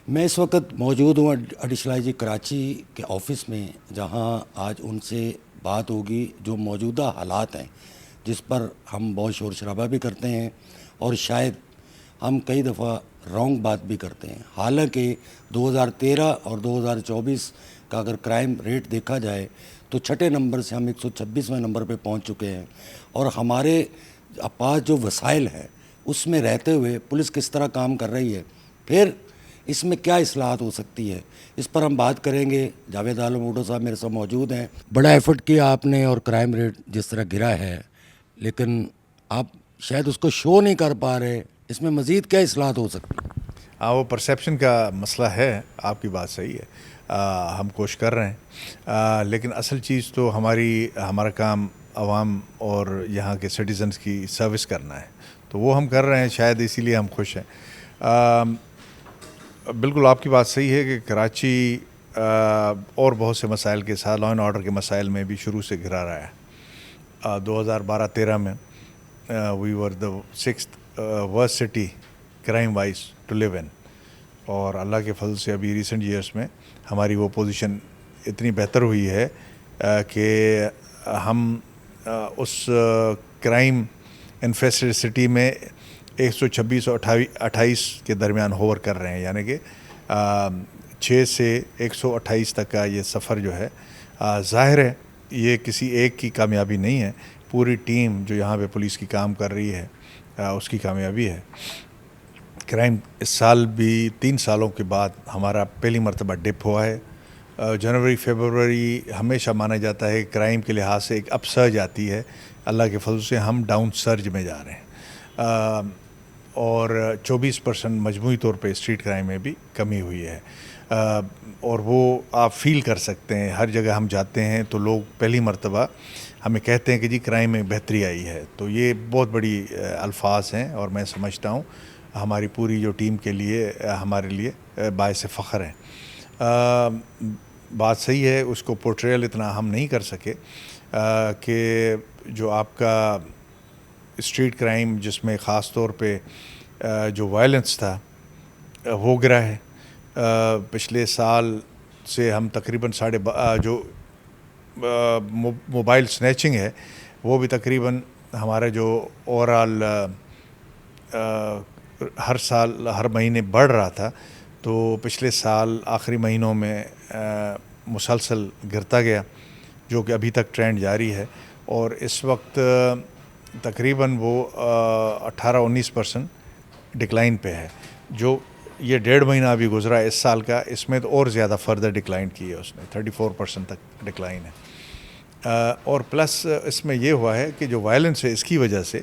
میں اس وقت موجود ہوں ایڈیشنل آئی جی کراچی کے آفس میں، جہاں آج ان سے بات ہوگی جو موجودہ حالات ہیں، جس پر ہم بہت شور شرابہ بھی کرتے ہیں اور شاید ہم کئی دفعہ رانگ بات بھی کرتے ہیں۔ حالانکہ 2013 اور 2024 کا اگر کرائم ریٹ دیکھا جائے تو چھٹے نمبر سے ہم 126ویں نمبر پہ پہنچ چکے ہیں، اور ہمارے پاس جو وسائل ہے اس میں رہتے ہوئے پولیس کس طرح کام کر رہی ہے، پھر اس میں کیا اصلاحات ہو سکتی ہے، اس پر ہم بات کریں گے۔ جاوید عالم وڈو صاحب میرے ساتھ موجود ہیں۔ بڑا ایفرٹ کیا آپ نے اور کرائم ریٹ جس طرح گرا ہے، لیکن آپ شاید اس کو شو نہیں کر پا رہے، اس میں مزید کیا اصلاحات ہو سکتی ہیں؟ وہ پرسیپشن کا مسئلہ ہے، آپ کی بات صحیح ہے، ہم کوشش کر رہے ہیں، لیکن اصل چیز تو ہمارا کام عوام اور یہاں کے سٹیزنز کی سروس کرنا ہے، تو وہ ہم کر رہے ہیں، شاید اسی لیے ہم خوش ہیں۔ بالکل آپ کی بات صحیح ہے کہ کراچی اور بہت سے مسائل کے ساتھ لا اینڈ آرڈر کے مسائل میں بھی شروع سے گھرا رہا ہے۔ 2012-13 میں we were the 6th worst city crime wise to live in, اور اللہ کے فضل سے ابھی ریسنٹ ایئرس میں ہماری وہ پوزیشن اتنی بہتر ہوئی ہے کہ ہم اس کرائم انفیسٹڈ سٹی میں 126 اور 28 کے درمیان ہوور کر رہے ہیں، یعنی کہ 6 سے 128 تک کا یہ سفر جو ہے، ظاہر ہے یہ کسی ایک کی کامیابی نہیں ہے، پوری ٹیم جو یہاں پہ پولیس کی کام کر رہی ہے اس کی کامیابی ہے۔ کرائم اس سال بھی 3 سالوں کے بعد ہمارا پہلی مرتبہ ڈپ ہوا ہے۔ جنوری فیبروری ہمیشہ مانا جاتا ہے کرائم کے لحاظ سے ایک اپ سرج آتی ہے، اللہ کے فضل سے ہم ڈاؤن سرج میں جا رہے ہیں، اور 24% مجموعی طور پہ اسٹریٹ کرائم میں بھی کمی ہوئی ہے، اور وہ آپ فیل کر سکتے ہیں، ہر جگہ ہم جاتے ہیں تو لوگ پہلی مرتبہ ہمیں کہتے ہیں کہ جی کرائم میں بہتری آئی ہے، تو یہ بہت بڑی الفاظ ہیں، اور میں سمجھتا ہوں ہماری پوری جو ٹیم کے لیے ہمارے لیے باعث فخر ہے۔ بات صحیح ہے، اس کو پورٹریل اتنا ہم نہیں کر سکے کہ جو آپ کا اسٹریٹ کرائم جس میں خاص طور پہ جو وائلنس تھا وہ گرا ہے۔ پچھلے سال سے ہم تقریباً جو موبائل سنیچنگ ہے وہ بھی تقریباً ہمارا جو اوورآل ہر سال ہر مہینے بڑھ رہا تھا، تو پچھلے سال آخری مہینوں میں مسلسل گرتا گیا، جو کہ ابھی تک ٹرینڈ جاری ہے، اور اس وقت تقریباً وہ 18-19% ڈکلائن پہ ہے۔ جو یہ 1.5 مہینہ ابھی گزرا اس سال کا، اس میں تو اور زیادہ فردر ڈکلائن کی ہے، اس نے 34% تک ڈکلائن ہے، اور پلس اس میں یہ ہوا ہے کہ جو وائلنس ہے اس کی وجہ سے،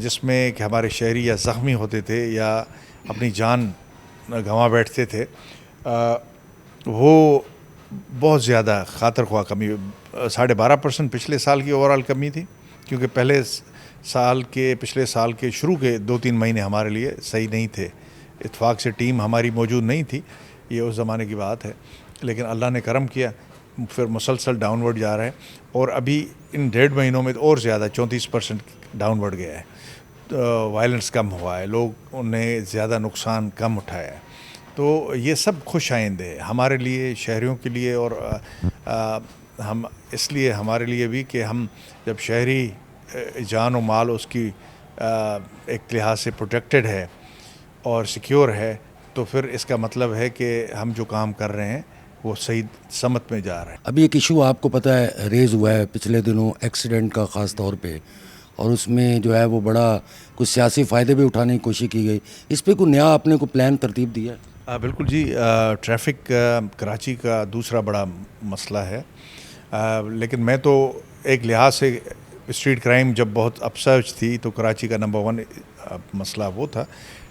جس میں کہ ہمارے شہری یا زخمی ہوتے تھے یا اپنی جان گنوا بیٹھتے تھے، وہ بہت زیادہ خاطر خواہ کمی، 12.5% پچھلے سال کی اوورآل کمی تھی، کیونکہ پچھلے سال کے شروع کے 2-3 مہینے ہمارے لیے صحیح نہیں تھے، اتفاق سے ٹیم ہماری موجود نہیں تھی، یہ اس زمانے کی بات ہے، لیکن اللہ نے کرم کیا، پھر مسلسل ڈاؤن ورڈ جا رہا ہے، اور ابھی ان 1.5 مہینوں میں اور زیادہ 34% ڈاؤن ورڈ گیا ہے، وائلنس کم ہوا ہے، لوگ نے زیادہ نقصان کم اٹھایا ہے، تو یہ سب خوش آئند ہے ہمارے لیے، شہریوں کے لیے، اور ہم اس لیے ہمارے لیے بھی کہ ہم جب شہری جان و مال اس کی ایک لحاظ سے پروٹیکٹڈ ہے اور سیکیور ہے، تو پھر اس کا مطلب ہے کہ ہم جو کام کر رہے ہیں وہ صحیح سمت میں جا رہے ہیں۔ ابھی ایک ایشو آپ کو پتہ ہے ریز ہوا ہے پچھلے دنوں ایکسیڈنٹ کا خاص طور پہ، اور اس میں جو ہے وہ بڑا کچھ سیاسی فائدے بھی اٹھانے کی کوشش کی گئی، اس پہ کوئی نیا آپ نے کوئی پلان ترتیب دیا ہے؟ بالکل جی، ٹریفک کراچی کا دوسرا بڑا مسئلہ ہے، لیکن میں تو ایک لحاظ سے اسٹریٹ کرائم جب بہت اپسرج تھی تو کراچی کا نمبر 1 مسئلہ وہ تھا،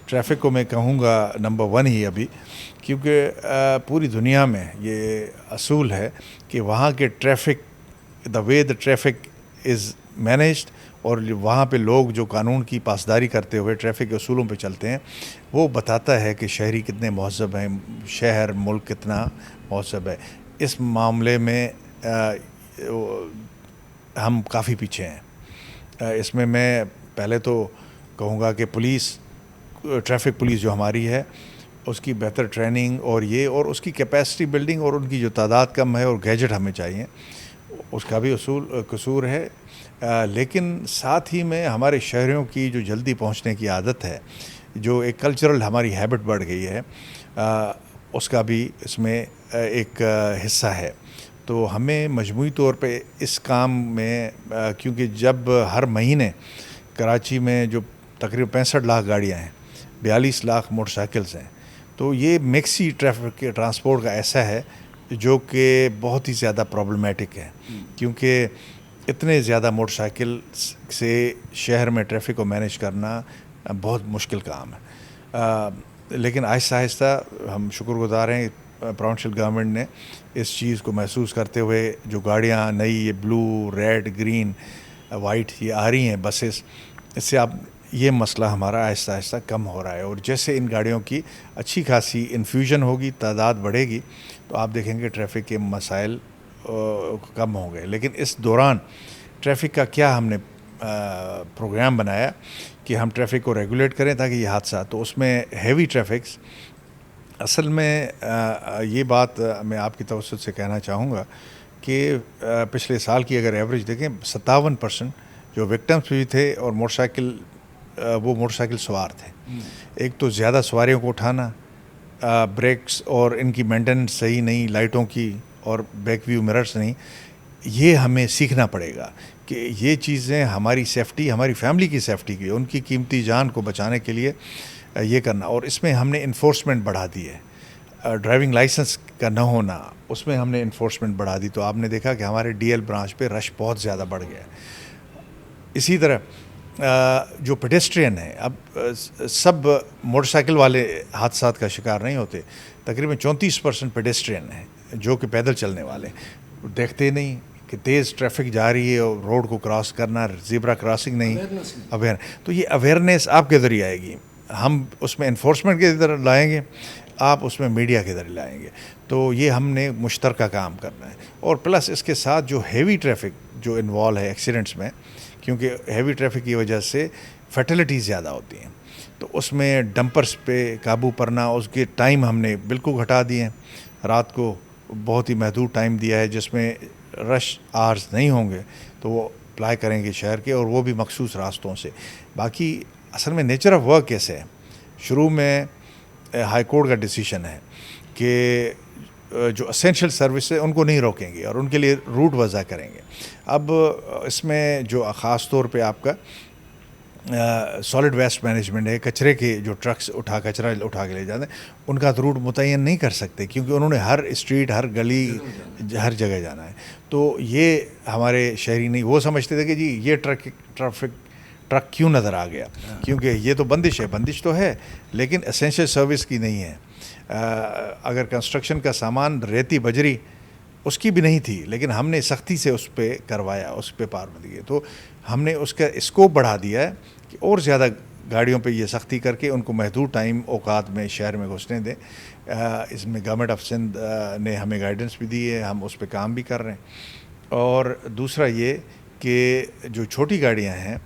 ٹریفک کو میں کہوں گا نمبر 1 ہی ابھی، کیونکہ پوری دنیا میں یہ اصول ہے کہ وہاں کے traffic, the way the traffic is managed, اور وہاں پہ لوگ جو قانون کی پاسداری کرتے ہوئے ٹریفک کے اصولوں پہ چلتے ہیں، وہ بتاتا ہے کہ شہری کتنے مہذب ہیں، شہر ملک کتنا مہذب ہے۔ اس معاملے میں ہم کافی پیچھے ہیں۔ اس میں پہلے تو کہوں گا کہ ٹریفک پولیس جو ہماری ہے اس کی بہتر ٹریننگ اور اس کی کیپیسٹی بلڈنگ اور ان کی جو تعداد کم ہے اور گیجٹ ہمیں چاہیے، اس کا بھی قصور ہے. لیکن ساتھ ہی میں ہمارے شہریوں کی جو جلدی پہنچنے کی عادت ہے، جو ایک کلچرل ہماری ہیبٹ بڑھ گئی ہے، اس کا بھی اس میں ایک حصہ ہے. تو ہمیں مجموعی طور پہ اس کام میں، کیونکہ جب ہر مہینے کراچی میں جو تقریباً 65 لاکھ گاڑیاں ہیں، 42 لاکھ موٹر سائیکلز ہیں، تو یہ میکسی ٹریفک ٹرانسپورٹ کا ایسا ہے جو کہ بہت ہی زیادہ پرابلمیٹک ہے، کیونکہ اتنے زیادہ موٹر سائیکل سے شہر میں ٹریفک کو مینیج کرنا بہت مشکل کام ہے. لیکن آہستہ آہستہ ہم شکر گزار ہیں پروونشل گورنمنٹ نے اس چیز کو محسوس کرتے ہوئے جو گاڑیاں نئی یہ بلو، ریڈ، گرین، وائٹ یہ آ رہی ہیں بسیز، اس سے اب یہ مسئلہ ہمارا آہستہ آہستہ کم ہو رہا ہے. اور جیسے ان گاڑیوں کی اچھی خاصی انفیوژن ہوگی، تعداد بڑھے گی، تو آپ دیکھیں گے ٹریفک کے مسائل کم ہوں گے. لیکن اس دوران ٹریفک کا کیا ہم نے پروگرام بنایا کہ ہم ٹریفک کو ریگولیٹ کریں تاکہ یہ حادثات، تو اس میں ہیوی ٹریفکس اصل میں یہ بات میں آپ کی توسط سے کہنا چاہوں گا کہ پچھلے سال کی اگر ایوریج دیکھیں 57% جو وکٹمس بھی تھے اور وہ موٹر سائیکل سوار تھے. ایک تو زیادہ سواریوں کو اٹھانا، بریکس اور ان کی مینٹیننس صحیح نہیں، لائٹوں کی اور بیک ویو مررز نہیں. یہ ہمیں سیکھنا پڑے گا کہ یہ چیزیں ہماری سیفٹی، ہماری فیملی کی سیفٹی کی، ان کی قیمتی جان کو بچانے کے لیے یہ کرنا. اور اس میں ہم نے انفورسمنٹ بڑھا دی ہے. ڈرائیونگ لائسنس کا نہ ہونا، اس میں ہم نے انفورسمنٹ بڑھا دی. تو آپ نے دیکھا کہ ہمارے ڈی ایل برانچ پہ رش بہت زیادہ بڑھ گیا ہے. اسی طرح جو پیڈسٹرین ہیں، اب سب موٹر سائیکل والے حادثات کا شکار نہیں ہوتے. تقریباً 34% پیڈسٹرین ہیں جو کہ پیدل چلنے والے دیکھتے نہیں کہ تیز ٹریفک جا رہی ہے اور روڈ کو کراس کرنا، زیبرا کراسنگ نہیں. تو یہ اویئرنیس آپ کے ذریعے آئے گی. ہم اس میں انفورسمنٹ کے ذریعے لائیں گے، آپ اس میں میڈیا کے ذریعے لائیں گے. تو یہ ہم نے مشترکہ کام کرنا ہے. اور پلس اس کے ساتھ جو ہیوی ٹریفک جو انوالو ہے ایکسیڈنٹس میں، کیونکہ ہیوی ٹریفک کی وجہ سے فیٹلٹیز زیادہ ہوتی ہیں، تو اس میں ڈمپرز پہ قابو پرنا، اس کے ٹائم ہم نے بالکل گھٹا دیے ہیں. رات کو بہت ہی محدود ٹائم دیا ہے جس میں رش آرز نہیں ہوں گے، تو وہ اپلائی کریں گے شہر کے، اور وہ بھی مخصوص راستوں سے. باقی اصل میں نیچر آف ورک کیسے ہے، شروع میں ہائی کورٹ کا ڈیسیشن ہے کہ جو اسینشیل سروس ہے ان کو نہیں روکیں گے اور ان کے لیے روٹ وضع کریں گے. اب اس میں جو خاص طور پہ آپ کا سالڈ ویسٹ مینجمنٹ ہے، کچرے کے جو ٹرکس کچرا اٹھا کے لے جاتے ہیں، ان کا تو روٹ متعین نہیں کر سکتے کیونکہ انہوں نے ہر اسٹریٹ، ہر گلی، ہر جگہ جانا ہے. تو یہ ہمارے شہری نہیں وہ سمجھتے تھے کہ جی یہ ٹرک کیوں نظر آ گیا، کیونکہ یہ تو بندش تو ہے لیکن اسینشیل سروس کی نہیں ہے. اگر کنسٹرکشن کا سامان، ریتی بجری، اس کی بھی نہیں تھی، لیکن ہم نے سختی سے اس پہ کروایا، اس پہ پابندی کی. تو ہم نے اس کا اسکوپ بڑھا دیا ہے کہ اور زیادہ گاڑیوں پہ یہ سختی کر کے ان کو محدود ٹائم اوقات میں شہر میں گھسنے دیں. اس میں گورنمنٹ آف سندھ نے ہمیں گائیڈنس بھی دی ہے، ہم اس پہ کام بھی کر رہے ہیں. اور دوسرا یہ کہ جو چھوٹی گاڑیاں ہیں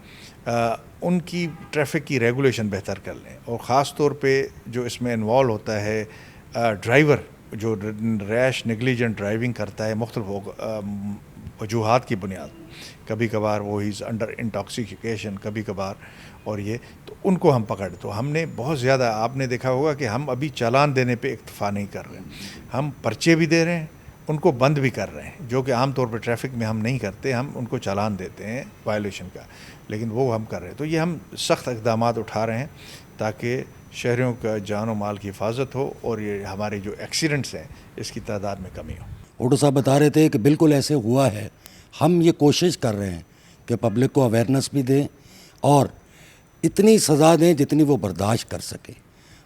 ان کی ٹریفک کی ریگولیشن بہتر کر لیں. اور خاص طور پہ جو اس میں انوالو ہوتا ہے ڈرائیور جو ریش نیگلیجنٹ ڈرائیونگ کرتا ہے مختلف وجوہات کی بنیاد، کبھی کبھار وہ ہیز انڈر انٹاکسیکیشن، کبھی کبھار، اور یہ تو ان کو ہم پکڑ. تو ہم نے بہت زیادہ، آپ نے دیکھا ہوگا کہ ہم ابھی چالان دینے پہ اکتفا نہیں کر رہے ہیں، ہم پرچے بھی دے رہے ہیں، ان کو بند بھی کر رہے ہیں، جو کہ عام طور پہ ٹریفک میں ہم نہیں کرتے. ہم ان کو چالان دیتے ہیں وائلیشن کا، لیکن وہ ہم کر رہے ہیں. تو یہ ہم سخت اقدامات اٹھا رہے ہیں تاکہ شہریوں کا جان و مال کی حفاظت ہو اور یہ ہمارے جو ایکسیڈنٹس ہیں اس کی تعداد میں کمی ہو. اوڈو صاحب بتا رہے تھے کہ بالکل ایسے ہوا ہے. ہم یہ کوشش کر رہے ہیں کہ پبلک کو اویئرنیس بھی دیں اور اتنی سزا دیں جتنی وہ برداشت کر سکے.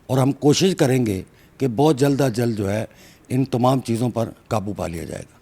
اور ہم کوشش کریں گے کہ بہت جلد از جلد جو ہے ان تمام چیزوں پر قابو پا لیا جائے گا.